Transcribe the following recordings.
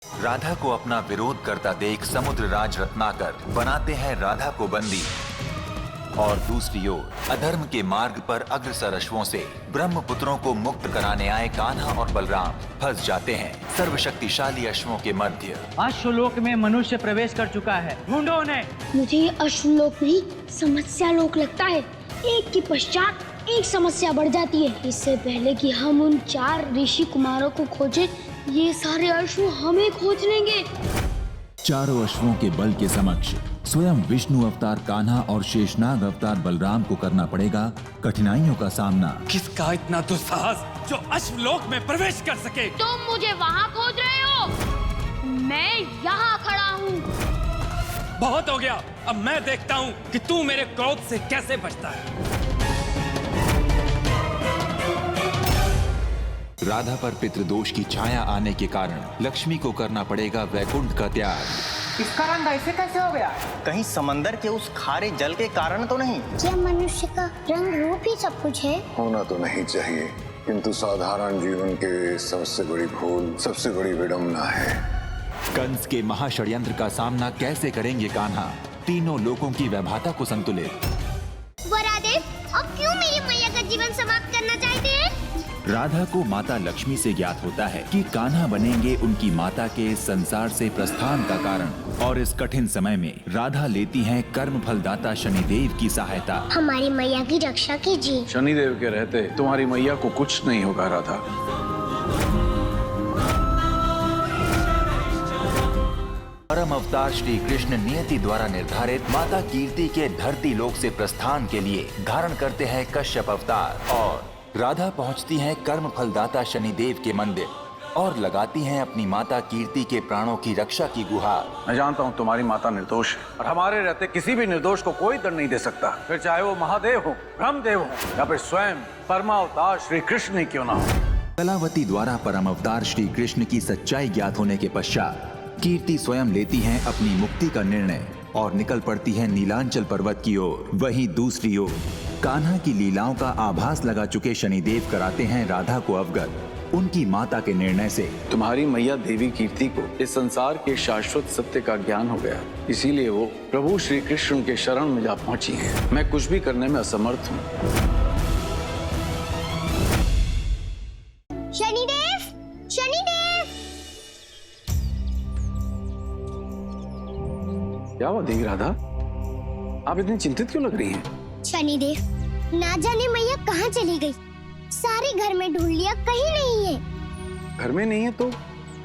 राधा को अपना विरोध करता देख समुद्र राज रत्नाकर बनाते हैं राधा को बंदी और दूसरी ओर अधर्म के मार्ग पर अग्रसर अश्वों से ब्रह्मपुत्रों को मुक्त कराने आए कान्हा और बलराम फंस जाते हैं सर्वशक्तिशाली अश्वों के मध्य। अश्वलोक में मनुष्य प्रवेश कर चुका है, ढूंढो उन्हें। मुझे ये अश्वलोक नहीं समस्या लोक लगता है। एक के पश्चात एक समस्या बढ़ जाती है। इससे पहले कि हम उन 4 ऋषि कुमारों को खोजें, ये सारे अश्व हमें खोज लेंगे। चारों अश्वों के बल के समक्ष स्वयं विष्णु अवतार कान्हा और शेषनाग अवतार बलराम को करना पड़ेगा कठिनाइयों का सामना। किसका इतना दुस्साहस जो अश्वलोक में प्रवेश कर सके? तुम मुझे वहाँ खोज रहे हो, मैं यहाँ खड़ा हूँ। बहुत हो गया, अब मैं देखता हूँ कि तू मेरे क्रोध से कैसे बचता है। राधा पर पितृदोष की छाया आने के कारण लक्ष्मी को करना पड़ेगा वैकुंठ का त्याग। इसका रंग ऐसे कैसे हो गया? कहीं समंदर के उस खारे जल के कारण तो नहीं? क्या मनुष्य का रंग रूप ही सब कुछ है? होना तो नहीं चाहिए, किंतु साधारण जीवन के सबसे बड़ी भूल, सबसे बड़ी विडंबना है। कंस के महाषड्यंत्र का सामना कैसे करेंगे कान्हा? तीनों लोकों की वैभाता को संतुलित। वरादेव, अब क्यों मेरी मैया का जीवन समाप्त करना चाहते हैं? राधा को माता लक्ष्मी से ज्ञात होता है कि कान्हा बनेंगे उनकी माता के संसार से प्रस्थान का कारण और इस कठिन समय में राधा लेती हैं कर्म फलदाता शनिदेव की सहायता। हमारी मैया की रक्षा कीजिए। शनिदेव के रहते तुम्हारी मैया को कुछ नहीं होगा राधा। परम अवतार श्री कृष्ण नियति द्वारा निर्धारित माता कीर्ति के धरती लोक से प्रस्थान के लिए धारण करते हैं कश्यप अवतार और राधा पहुंचती हैं कर्म फलदाता शनिदेव के मंदिर और लगाती हैं अपनी माता कीर्ति के प्राणों की रक्षा की गुहार। मैं जानता हूँ तुम्हारी माता निर्दोष है और हमारे रहते किसी भी निर्दोष को कोई दंड नहीं दे सकता, फिर चाहे वो महादेव हो, ब्रह्मदेव हो या फिर स्वयं परमावतार श्री कृष्ण ही क्यों ना हो। कलावती द्वारा परम अवतार श्री कृष्ण की सच्चाई ज्ञात होने के पश्चात कीर्ति स्वयं लेती हैं अपनी मुक्ति का निर्णय और निकल पड़ती है नीलांचल पर्वत की ओर। वहीं दूसरी ओर कान्हा की लीलाओं का आभास लगा चुके शनिदेव कराते हैं राधा को अवगत उनकी माता के निर्णय से। तुम्हारी मैया देवी कीर्ति को इस संसार के शाश्वत सत्य का ज्ञान हो गया, इसीलिए वो प्रभु श्री कृष्ण के शरण में जा पहुंची है। मैं कुछ भी करने में असमर्थ हूँ। शनिदेव, शनिदेव! क्या हुआ देवी राधा, आप इतनी चिंतित क्यों लग रही हैं? शनिदेव, ना जाने मैया कहाँ चली गई। सारे घर में ढूंढ लिया, कहीं नहीं है। घर में नहीं है तो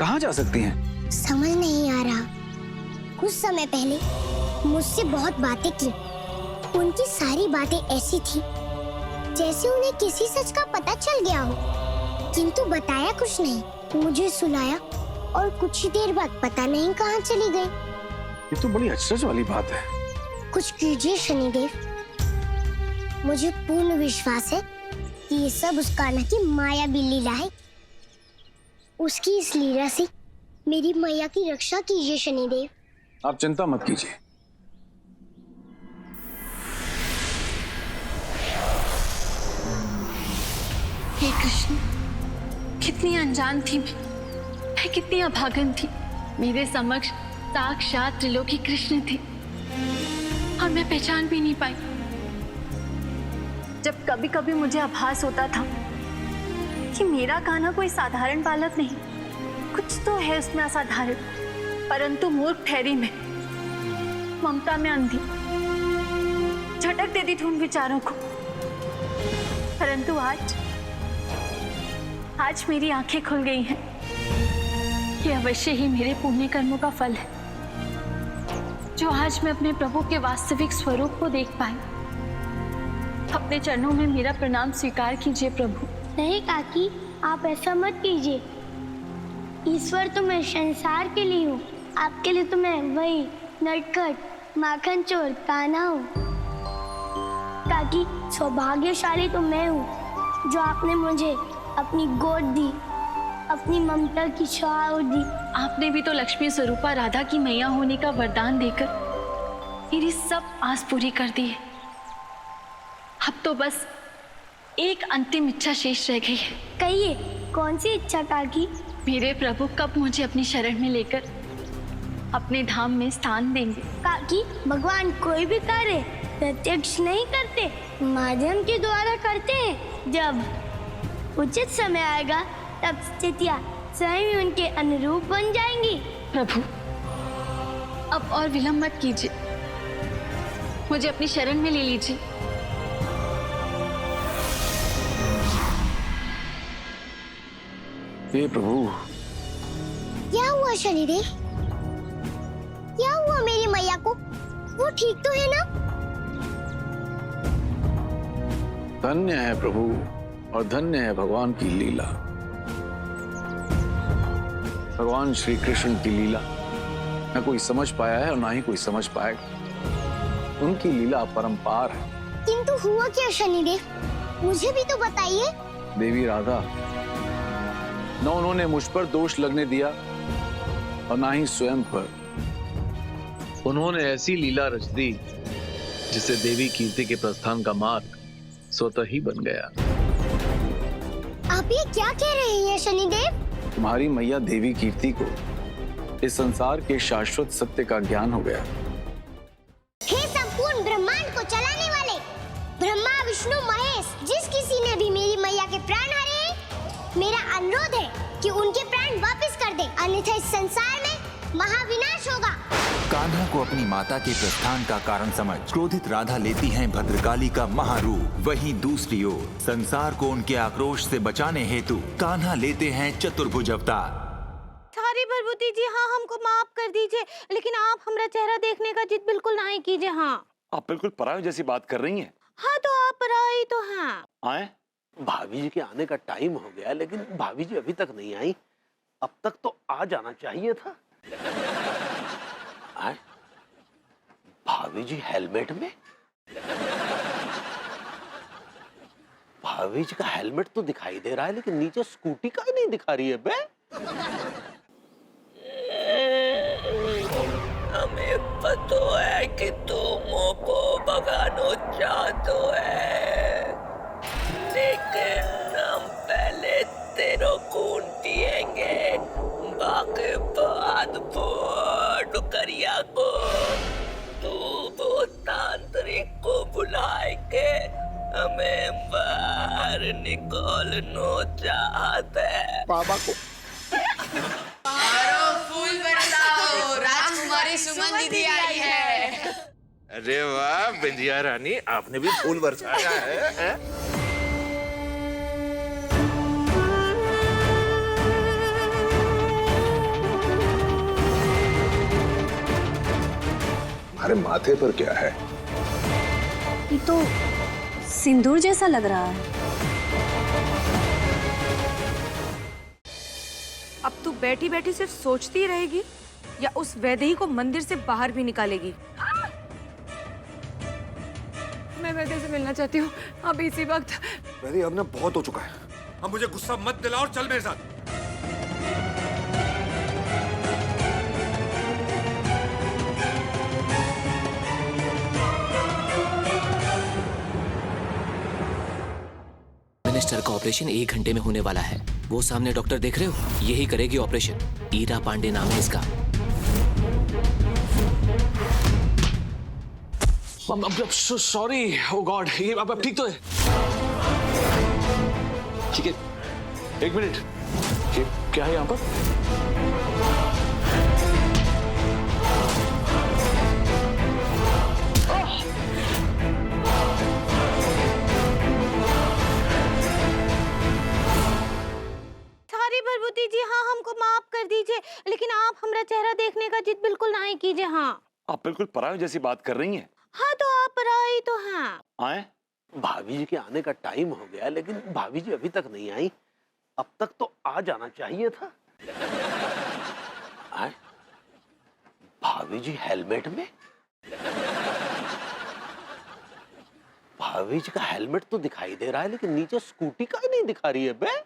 कहाँ जा सकती हैं? समझ नहीं आ रहा। कुछ समय पहले मुझसे बहुत बातें की। उनकी सारी बातें ऐसी थी जैसे उन्हें किसी सच का पता चल गया हो, किंतु बताया कुछ नहीं। मुझे सुनाया और कुछ ही देर बाद पता नहीं कहाँ चली गई। ये तो बड़ी अचरज वाली बात है। कुछ कीजिए शनिदेव। मुझे पूर्ण विश्वास है कि ये सब उस कान्हा की मायावी लीला है। उसकी इस लीला से मेरी मैया की रक्षा कीजिए शनिदेव। आप चिंता मत कीजिए। हे कृष्ण, कितनी अनजान थी मैं कितनी अभागन थी। मेरे समक्ष साक्षात त्रिलोकी कृष्ण थे और मैं पहचान भी नहीं पाई। जब कभी कभी मुझे आभास होता था कि मेरा कान्हा कोई साधारण बालक नहीं, कुछ तो है उसमें असाधारण, परंतु मूर्ख ठहरी मैं, ममता में अंधी, झटक देती थी उन विचारों को। परंतु आज मेरी आंखें खुल गई हैं। ये अवश्य ही मेरे पुण्य कर्मों का फल है जो आज मैं अपने प्रभु के वास्तविक स्वरूप को देख पाई। अपने चरणों में मेरा प्रणाम स्वीकार कीजिए प्रभु। नहीं काकी, आप ऐसा मत कीजिए। ईश्वर तो मैं संसार के लिए हूँ, आपके लिए तो मैं वही नटखट माखन चोर कान्हा हूँ। काकी, सौभाग्यशाली तो मैं हूँ जो आपने मुझे अपनी गोद दी, अपनी ममता की छाव दी। आपने भी तो लक्ष्मी स्वरूपा राधा की मैया होने का वरदान देकर मेरी सब आस पूरी कर दी है। अब तो बस एक अंतिम इच्छा शेष रह गई है। कहिए, कौन सी इच्छा काकी? मेरे प्रभु कब मुझे अपनी शरण में लेकर अपने धाम में स्थान देंगे? काकी, भगवान कोई भी कार्य प्रत्यक्ष नहीं करते, माध्यम के द्वारा करते हैं। जब उचित समय आएगा तब स्थितियाँ स्वयं ही उनके अनुरूप बन जाएंगी। प्रभु, अब और विलंब मत कीजिए, मुझे अपनी शरण में ले लीजिए। हे प्रभु, क्या हुआ शनिदेव? क्या हुआ मेरी मैया को? वो ठीक तो है ना? धन्य है प्रभु और धन्य है भगवान की लीला। भगवान श्री कृष्ण की लीला न कोई समझ पाया है और ना ही कोई समझ पाएगा। उनकी लीला परंपार है। किंतु हुआ क्या शनिदेव? मुझे भी तो बताइए। देवी राधा, न उन्होंने मुझ पर दोष लगने दिया और ना ही स्वयं पर। उन्होंने ऐसी लीला रच दी जिससे देवी कीर्ति के प्रस्थान का मार्ग स्वतः ही बन गया। आप ये क्या कह रहे हैं शनिदेव? तुम्हारी मैया देवी कीर्ति को इस संसार के शाश्वत सत्य का ज्ञान हो गया। हे संपूर्ण ब्रह्मांड को चलाने वाले ब्रह्मा विष्णु महेश, जिस किसी ने भी मेरी मैया के प्राण हरे हैं, मेरा अनुरोध है कि उनके प्राण वापस कर दे, अन्यथा इस संसार में महाविनाश होगा। कान्हा को अपनी माता के प्रस्थान का कारण समझ क्रोधित राधा लेती हैं भद्रकाली का महारूप। वहीं दूसरी ओर संसार को उनके आक्रोश से बचाने हेतु कान्हा लेते हैं चतुर्भुज अवतार। सारी भरभूति जी, हाँ हमको माफ कर दीजिए, लेकिन आप हमारा चेहरा देखने का जिद बिल्कुल नहीं कीजिए। हाँ, आप बिल्कुल पराये जैसी बात कर रही हैं। हाँ तो आप पराई तो हैं। आए, भाभी जी के आने का टाइम हो गया, लेकिन भाभी जी अभी तक नहीं आई। अब तक तो आ जाना चाहिए था। आए, भाभी जी हेलमेट में? भाभी जी का हेलमेट तो दिखाई दे रहा है, लेकिन नीचे स्कूटी का ही नहीं दिखा रही है बे। हमें पता है कि तुम को भगाना चाहते है, लेकिन हम पहले तेरे खून पिएंगे, बाकी बाद डुकरिया को तू वो तांत्रिक को बुलाए के हमें बाहर निकालना चाहते है। बाबा को फूल बरसाओ, राजकुमारी सुमन दीदी आई है। अरे वाह बिंदिया रानी, आपने भी फूल बरसाया है? अरे माथे पर क्या है? ये तो सिंदूर जैसा लग रहा है। अब तू बैठी बैठी सिर्फ सोचती ही रहेगी या उस वैदेही को मंदिर से बाहर भी निकालेगी? मैं वैदेही से मिलना चाहती हूँ अब इसी वक्त। वैदेही, अब ना बहुत हो चुका है। अब मुझे गुस्सा मत दिलाओ और चल मेरे साथ। मिनिस्टर का ऑपरेशन 1 घंटे में होने वाला है। वो सामने डॉक्टर देख रहे हो, यही करेगी ऑपरेशन। ईरा पांडे नाम है इसका। सॉरी, ओ गॉड, ये अब ठीक तो है? ठीक है, 1 मिनट, ये क्या है यहाँ पर? भरभूति जी, हाँ हमको माफ कर दीजिए, लेकिन आप हमारा चेहरा देखने का जिद बिल्कुल नहीं कीजिए। हाँ, आप बिल्कुल पराये जैसी बात कर रही हैं। हाँ तो आप पराई तो हैं। आए, भाभी जी के आने का टाइम हो गया, लेकिन भाभी जी अभी तक नहीं आई। अब तक तो आ जाना चाहिए था। आए, भाभी जी हेलमेट में? भाभी जी का हेलमेट तो दिखाई दे रहा है, लेकिन नीचे स्कूटी का ही नहीं दिखा रही है बे।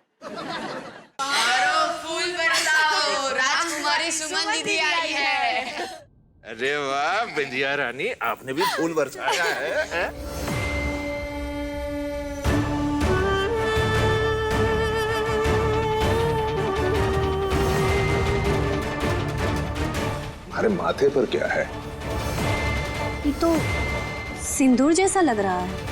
फूल बरसाओ, राजकुमारी सुमन दीदी आई है। अरे वाह बिंदिया रानी, आपने भी फूल बरसाया है? तुम्हारे माथे पर क्या है? ये तो सिंदूर जैसा लग रहा है।